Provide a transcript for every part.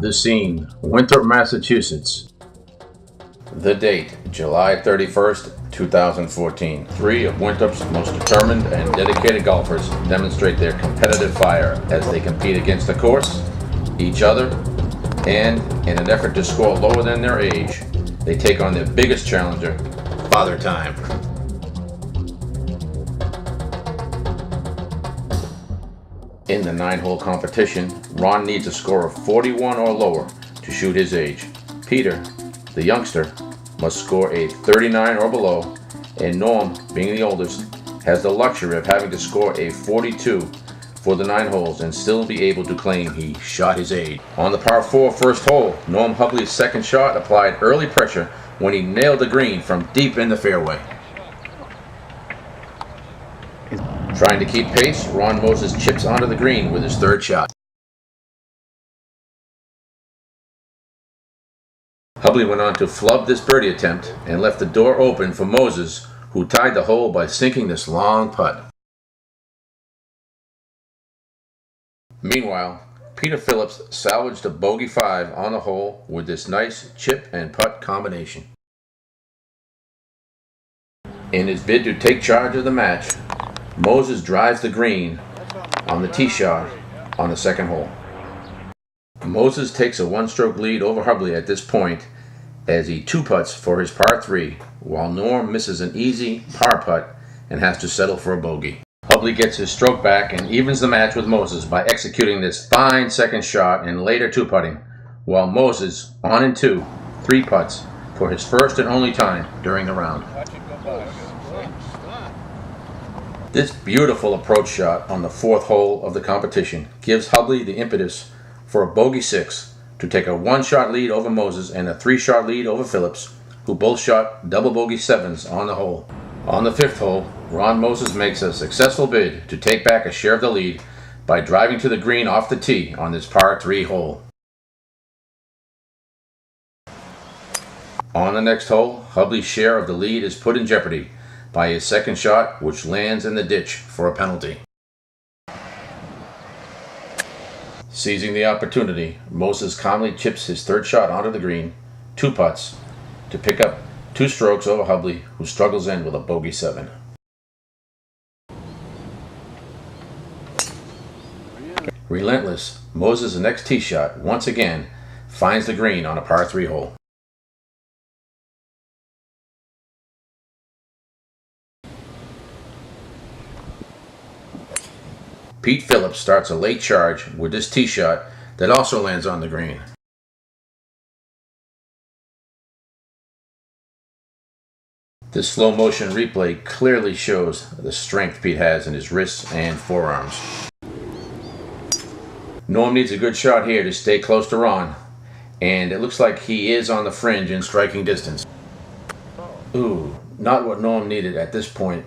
The scene, Winthrop, Massachusetts. The date, July 31st, 2014. Three of Winthrop's most determined and dedicated golfers demonstrate their competitive fire as they compete against the course, each other, and in an effort to score lower than their age, they take on their biggest challenger, Father Time. In the 9-hole competition, Ron needs a score of 41 or lower to shoot his age. Peter, the youngster, must score a 39 or below, and Norm, being the oldest, has the luxury of having to score a 42 for the 9 holes and still be able to claim he shot his age. On the par 4 first hole, Norm HUBLEY's second shot applied early pressure when he nailed the green from deep in the fairway. Trying to keep pace, Ron Moses chips onto the green with his third shot. HUBLEY went on to flub this birdie attempt and left the door open for Moses, who tied the hole by sinking this long putt. Meanwhile, Peter Phillips salvaged a bogey 5 on the hole with this nice chip and putt combination. In his bid to take charge of the match, Moses drives the green on the tee shot on the second hole. Moses takes a 1-stroke lead over HUBLEY at this point as he 2-putts for his par 3, while Norm misses an easy par putt and has to settle for a bogey. HUBLEY gets his stroke back and evens the match with Moses by executing this fine second shot and later 2-putting, while Moses, on and 2, 3-putts for his first and only time during the round. This beautiful approach shot on the 4th hole of the competition gives HUBLEY the impetus for a bogey 6 to take a 1-shot lead over Moses and a 3-shot lead over Phillips, who both shot double bogey 7s on the hole. On the 5th hole, Ron Moses makes a successful bid to take back a share of the lead by driving to the green off the tee on this par 3 hole. On the next hole, HUBLEY's share of the lead is put in jeopardy by his second shot, which lands in the ditch for a penalty. Seizing the opportunity, Moses calmly chips his third shot onto the green, 2 putts, to pick up 2 strokes over HUBLEY, who struggles in with a bogey 7. Relentless, Moses' next tee shot once again finds the green on a par 3 hole. Pete Phillips starts a late charge with this tee shot that also lands on the green. This slow motion replay clearly shows the strength Pete has in his wrists and forearms. Norm needs a good shot here to stay close to Ron, and it looks like he is on the fringe in striking distance. Ooh, not what Norm needed at this point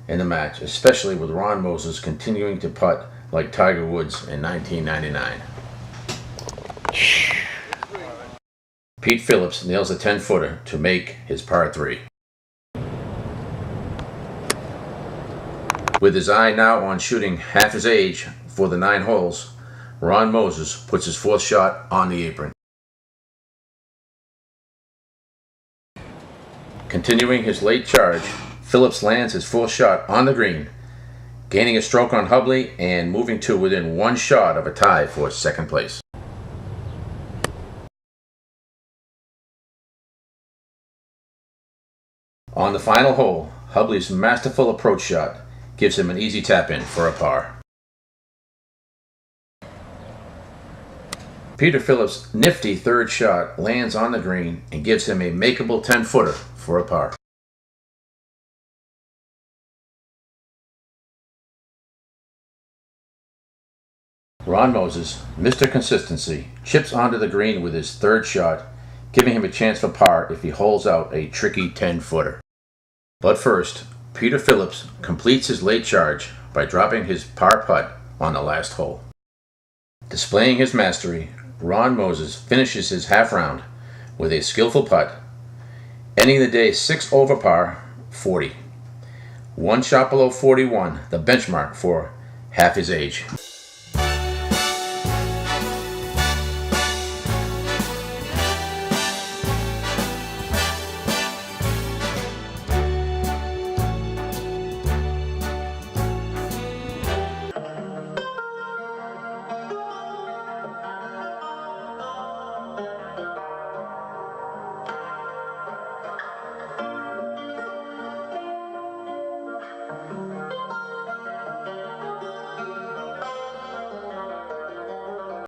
in the match, especially with Ron Moses continuing to putt like Tiger Woods in 1999. Pete Phillips nails a 10-footer to make his par 3. With his eye now on shooting half his age for the 9 holes, Ron Moses puts his 4th shot on the apron. Continuing his late charge, Phillips lands his 4th shot on the green, gaining a stroke on HUBLEY and moving to within 1 shot of a tie for 2nd place. On the final hole, HUBLEY's masterful approach shot gives him an easy tap-in for a par. Peter Phillips' nifty 3rd shot lands on the green and gives him a makeable 10-footer for a par. Ron Moses, Mr. Consistency, chips onto the green with his 3rd shot, giving him a chance for par if he holds out a tricky 10-footer. But first, Peter Phillips completes his late charge by dropping his par putt on the last hole. Displaying his mastery, Ron Moses finishes his half round with a skillful putt, ending the day 6 over par, 40. 1 shot below 41, the benchmark for half his age.